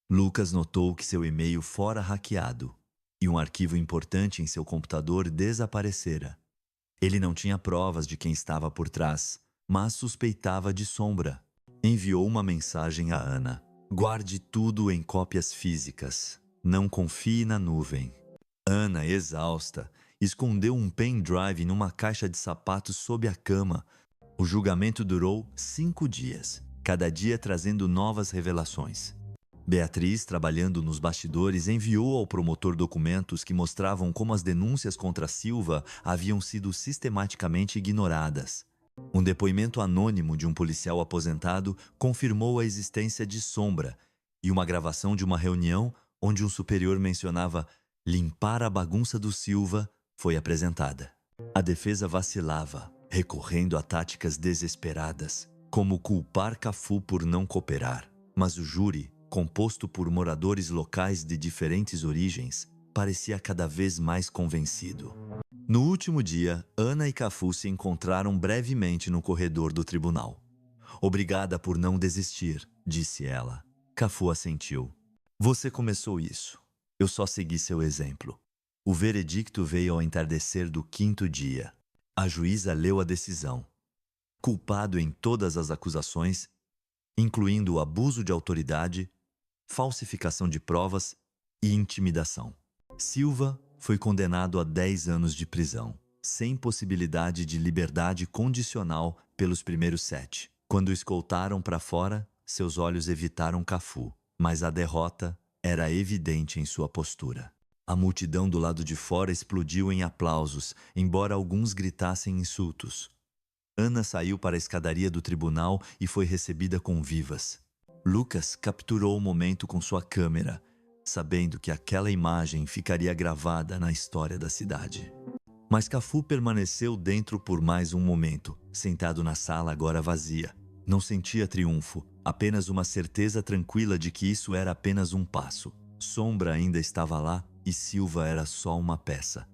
Lucas notou que seu e-mail fora hackeado e um arquivo importante em seu computador desaparecera. Ele não tinha provas de quem estava por trás, mas suspeitava de Sombra. Enviou uma mensagem a Ana: "Guarde tudo em cópias físicas. Não confie na nuvem." Ana, exausta, escondeu um pendrive numa caixa de sapatos sob a cama. O julgamento durou 5 dias, cada dia trazendo novas revelações. Beatriz, trabalhando nos bastidores, enviou ao promotor documentos que mostravam como as denúncias contra Silva haviam sido sistematicamente ignoradas. Um depoimento anônimo de um policial aposentado confirmou a existência de Sombra, e uma gravação de uma reunião onde um superior mencionava limpar a bagunça do Silva foi apresentada. A defesa vacilava, recorrendo a táticas desesperadas, como culpar Cafu por não cooperar, mas o júri, composto por moradores locais de diferentes origens, parecia cada vez mais convencido. No último dia, Ana e Cafu se encontraram brevemente no corredor do tribunal. "Obrigada por não desistir", disse ela. Cafu assentiu. "Você começou isso. Eu só segui seu exemplo." O veredicto veio ao entardecer do 5º dia. A juíza leu a decisão. Culpado em todas as acusações, incluindo o abuso de autoridade, falsificação de provas e intimidação. Silva foi condenado a 10 anos de prisão, sem possibilidade de liberdade condicional pelos primeiros 7. Quando o escoltaram para fora, seus olhos evitaram Cafu, mas a derrota era evidente em sua postura. A multidão do lado de fora explodiu em aplausos, embora alguns gritassem insultos. Ana saiu para a escadaria do tribunal e foi recebida com vivas. Lucas capturou o momento com sua câmera, sabendo que aquela imagem ficaria gravada na história da cidade. Mas Cafu permaneceu dentro por mais um momento, sentado na sala agora vazia. Não sentia triunfo, apenas uma certeza tranquila de que isso era apenas um passo. Sombra ainda estava lá e Silva era só uma peça.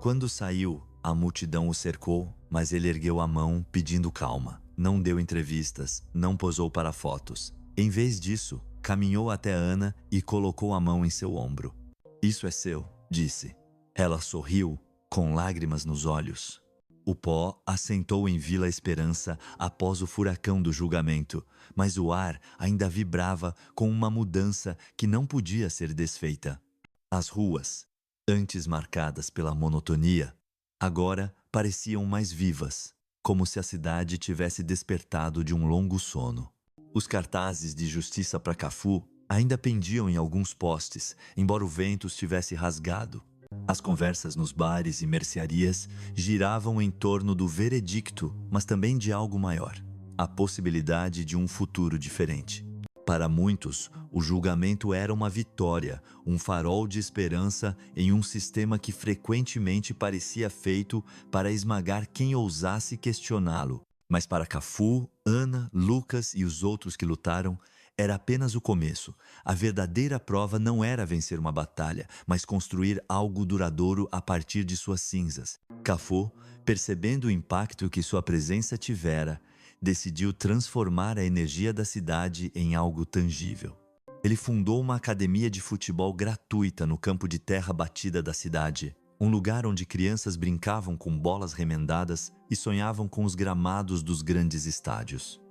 Quando saiu, a multidão o cercou, mas ele ergueu a mão pedindo calma. Não deu entrevistas, não posou para fotos. Em vez disso, caminhou até Ana e colocou a mão em seu ombro. "Isso é seu", disse. Ela sorriu, com lágrimas nos olhos. O pó assentou em Vila Esperança após o furacão do julgamento, mas o ar ainda vibrava com uma mudança que não podia ser desfeita. As ruas, antes marcadas pela monotonia, agora pareciam mais vivas, como se a cidade tivesse despertado de um longo sono. Os cartazes de justiça para Cafu ainda pendiam em alguns postes, embora o vento os tivesse rasgado. As conversas nos bares e mercearias giravam em torno do veredicto, mas também de algo maior, a possibilidade de um futuro diferente. Para muitos, o julgamento era uma vitória, um farol de esperança em um sistema que frequentemente parecia feito para esmagar quem ousasse questioná-lo. Mas para Cafu, Ana, Lucas e os outros que lutaram, era apenas o começo. A verdadeira prova não era vencer uma batalha, mas construir algo duradouro a partir de suas cinzas. Cafu, percebendo o impacto que sua presença tivera, decidiu transformar a energia da cidade em algo tangível. Ele fundou uma academia de futebol gratuita no campo de terra batida da cidade, um lugar onde crianças brincavam com bolas remendadas e sonhavam com os gramados dos grandes estádios.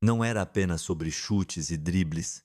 Não era apenas sobre chutes e dribles,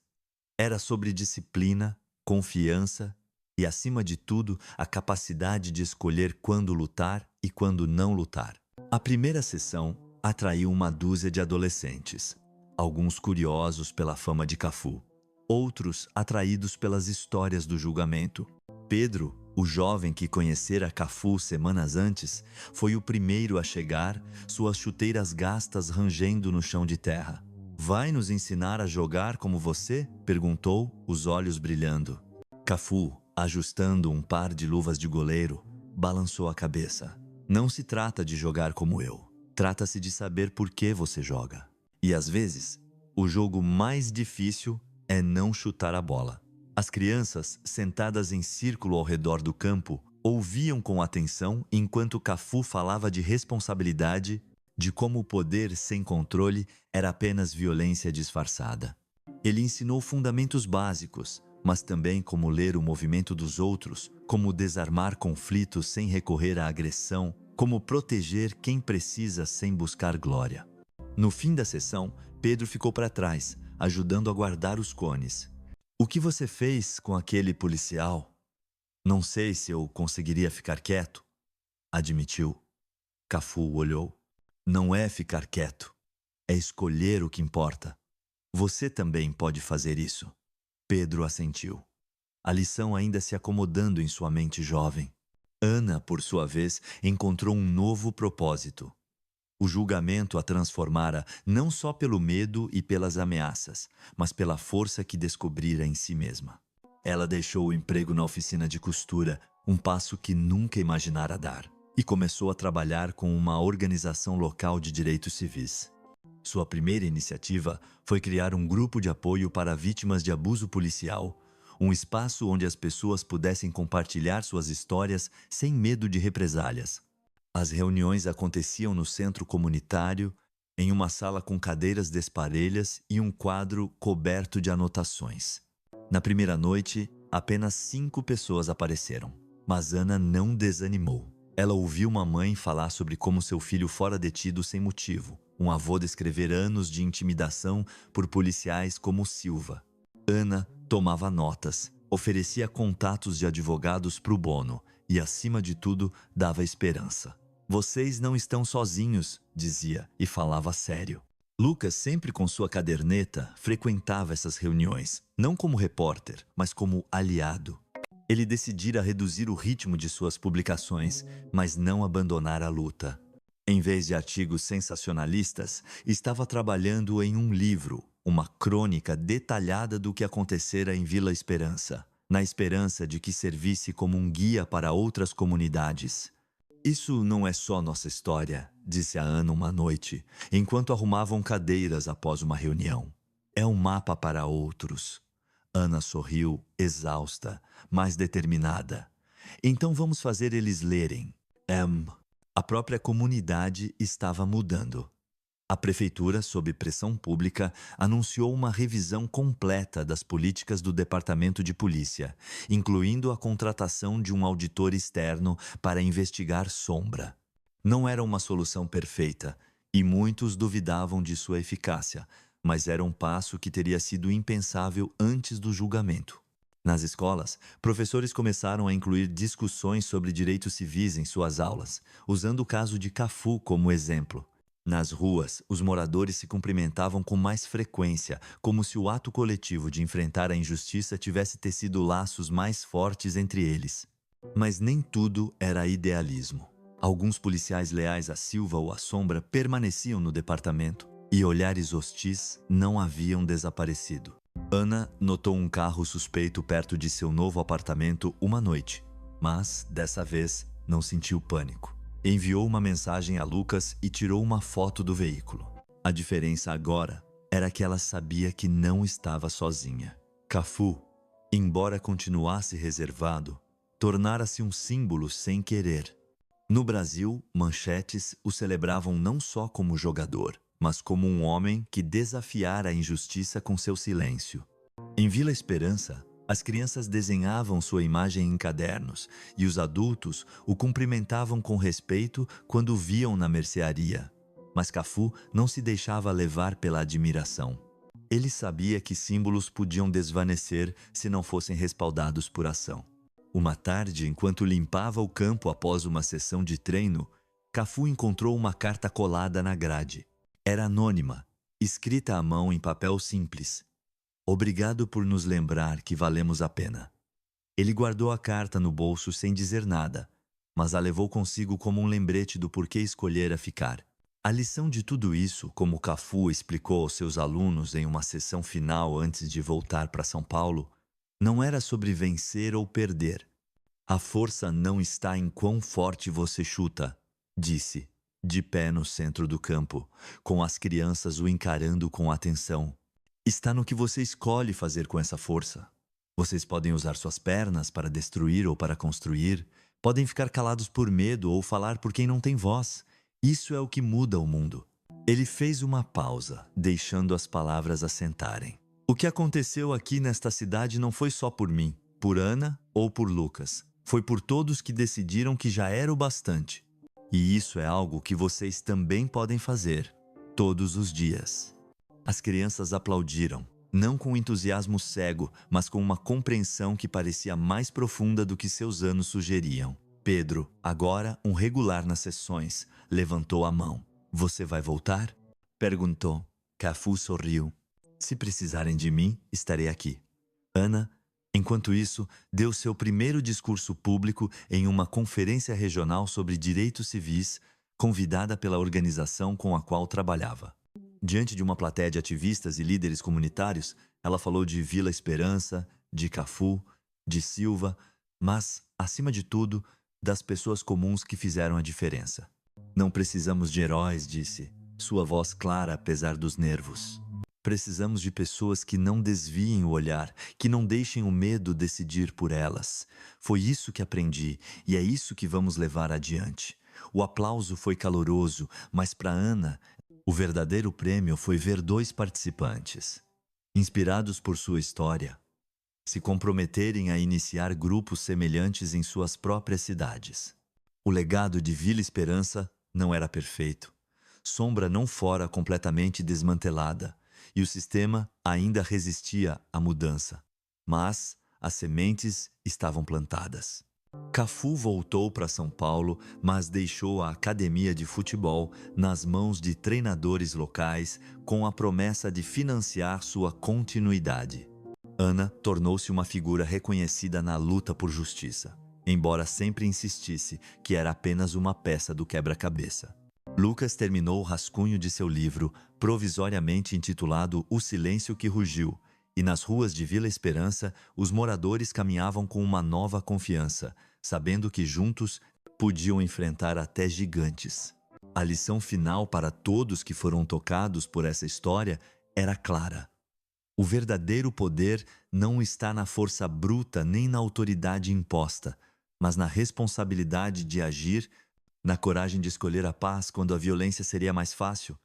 era sobre disciplina, confiança e, acima de tudo, a capacidade de escolher quando lutar e quando não lutar. A primeira sessão atraiu uma dúzia de adolescentes, alguns curiosos pela fama de Cafu, outros atraídos pelas histórias do julgamento. Pedro, o jovem que conhecera Cafu semanas antes, foi o primeiro a chegar, suas chuteiras gastas rangendo no chão de terra. "Vai nos ensinar a jogar como você?", perguntou, os olhos brilhando. Cafu, ajustando um par de luvas de goleiro, balançou a cabeça. "Não se trata de jogar como eu. Trata-se de saber por que você joga. E às vezes, o jogo mais difícil é não chutar a bola." As crianças, sentadas em círculo ao redor do campo, ouviam com atenção enquanto Cafu falava de responsabilidade, de como o poder sem controle era apenas violência disfarçada. Ele ensinou fundamentos básicos, mas também como ler o movimento dos outros, como desarmar conflitos sem recorrer à agressão, como proteger quem precisa sem buscar glória. No fim da sessão, Pedro ficou para trás, ajudando a guardar os cones. "O que você fez com aquele policial? Não sei se eu conseguiria ficar quieto", admitiu. Cafu olhou. "Não é ficar quieto, é escolher o que importa. Você também pode fazer isso." Pedro assentiu, a lição ainda se acomodando em sua mente jovem. Ana, por sua vez, encontrou um novo propósito. O julgamento a transformara não só pelo medo e pelas ameaças, mas pela força que descobrira em si mesma. Ela deixou o emprego na oficina de costura, um passo que nunca imaginara dar, e começou a trabalhar com uma organização local de direitos civis. Sua primeira iniciativa foi criar um grupo de apoio para vítimas de abuso policial, um espaço onde as pessoas pudessem compartilhar suas histórias sem medo de represálias. As reuniões aconteciam no centro comunitário, em uma sala com cadeiras desparelhas e um quadro coberto de anotações. Na primeira noite, apenas 5 pessoas apareceram, mas Ana não desanimou. Ela ouviu uma mãe falar sobre como seu filho fora detido sem motivo, um avô descrever anos de intimidação por policiais como Silva. Ana tomava notas, oferecia contatos de advogados pro bono e, acima de tudo, dava esperança. "Vocês não estão sozinhos", dizia, e falava sério. Lucas, sempre com sua caderneta, frequentava essas reuniões, não como repórter, mas como aliado. Ele decidira reduzir o ritmo de suas publicações, mas não abandonar a luta. Em vez de artigos sensacionalistas, estava trabalhando em um livro, uma crônica detalhada do que acontecera em Vila Esperança. na esperança de que servisse como um guia para outras comunidades. Isso não é só nossa história, disse a Ana uma noite, enquanto arrumavam cadeiras após uma reunião. É um mapa para outros. Ana sorriu, exausta, mas determinada. Então vamos fazer eles lerem. A própria comunidade estava mudando. A prefeitura, sob pressão pública, anunciou uma revisão completa das políticas do Departamento de Polícia, incluindo a contratação de um auditor externo para investigar Sombra. Não era uma solução perfeita, e muitos duvidavam de sua eficácia, mas era um passo que teria sido impensável antes do julgamento. Nas escolas, professores começaram a incluir discussões sobre direitos civis em suas aulas, usando o caso de Cafu como exemplo. Nas ruas, os moradores se cumprimentavam com mais frequência, como se o ato coletivo de enfrentar a injustiça tivesse tecido laços mais fortes entre eles. Mas nem tudo era idealismo. Alguns policiais leais a Silva ou a Sombra permaneciam no departamento, e olhares hostis não haviam desaparecido. Ana notou um carro suspeito perto de seu novo apartamento uma noite, mas, dessa vez, não sentiu pânico. Enviou uma mensagem a Lucas e tirou uma foto do veículo. A diferença agora era que ela sabia que não estava sozinha. Cafu, embora continuasse reservado, tornara-se um símbolo sem querer. No Brasil, manchetes o celebravam não só como jogador, mas como um homem que desafiara a injustiça com seu silêncio. Em Vila Esperança, as crianças desenhavam sua imagem em cadernos e os adultos o cumprimentavam com respeito quando o viam na mercearia. Mas Cafu não se deixava levar pela admiração. Ele sabia que símbolos podiam desvanecer se não fossem respaldados por ação. Uma tarde, enquanto limpava o campo após uma sessão de treino, Cafu encontrou uma carta colada na grade. Era anônima, escrita à mão em papel simples. Obrigado por nos lembrar que valemos a pena. Ele guardou a carta no bolso sem dizer nada, mas a levou consigo como um lembrete do porquê escolhera ficar. A lição de tudo isso, como Cafu explicou aos seus alunos em uma sessão final antes de voltar para São Paulo, não era sobre vencer ou perder. A força não está em quão forte você chuta, disse, de pé no centro do campo, com as crianças o encarando com atenção. Está no que você escolhe fazer com essa força. Vocês podem usar suas pernas para destruir ou para construir, podem ficar calados por medo ou falar por quem não tem voz. Isso é o que muda o mundo. Ele fez uma pausa, deixando as palavras assentarem. O que aconteceu aqui nesta cidade não foi só por mim, por Ana ou por Lucas. Foi por todos que decidiram que já era o bastante. E isso é algo que vocês também podem fazer, todos os dias. As crianças aplaudiram, não com entusiasmo cego, mas com uma compreensão que parecia mais profunda do que seus anos sugeriam. Pedro, agora um regular nas sessões, levantou a mão. Você vai voltar? Perguntou. Cafu sorriu. Se precisarem de mim, estarei aqui. Ana, enquanto isso, deu seu primeiro discurso público em uma conferência regional sobre direitos civis, convidada pela organização com a qual trabalhava. Diante de uma plateia de ativistas e líderes comunitários, ela falou de Vila Esperança, de Cafu, de Silva, mas, acima de tudo, das pessoas comuns que fizeram a diferença. Não precisamos de heróis, disse, sua voz clara apesar dos nervos. Precisamos de pessoas que não desviem o olhar, que não deixem o medo decidir por elas. Foi isso que aprendi e é isso que vamos levar adiante. O aplauso foi caloroso, mas para Ana, o verdadeiro prêmio foi ver 2 participantes, inspirados por sua história, se comprometerem a iniciar grupos semelhantes em suas próprias cidades. O legado de Vila Esperança não era perfeito. Sombra não fora completamente desmantelada, e o sistema ainda resistia à mudança. Mas as sementes estavam plantadas. Cafu voltou para São Paulo, mas deixou a academia de futebol nas mãos de treinadores locais com a promessa de financiar sua continuidade. Ana tornou-se uma figura reconhecida na luta por justiça, embora sempre insistisse que era apenas uma peça do quebra-cabeça. Lucas terminou o rascunho de seu livro, provisoriamente intitulado O Silêncio que Rugiu, E nas ruas de Vila Esperança, os moradores caminhavam com uma nova confiança, sabendo que juntos podiam enfrentar até gigantes. A lição final para todos que foram tocados por essa história era clara. O verdadeiro poder não está na força bruta nem na autoridade imposta, mas na responsabilidade de agir, na coragem de escolher a paz quando a violência seria mais fácil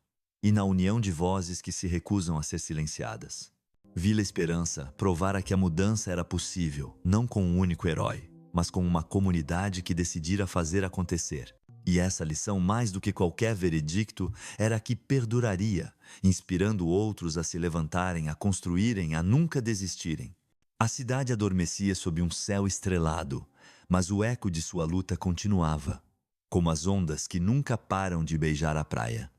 e na união de vozes que se recusam a ser silenciadas. Vila Esperança provara que a mudança era possível, não com um único herói, mas com uma comunidade que decidira fazer acontecer. E essa lição, mais do que qualquer veredicto, era a que perduraria, inspirando outros a se levantarem, a construírem, a nunca desistirem. A cidade adormecia sob um céu estrelado, mas o eco de sua luta continuava, como as ondas que nunca param de beijar a praia.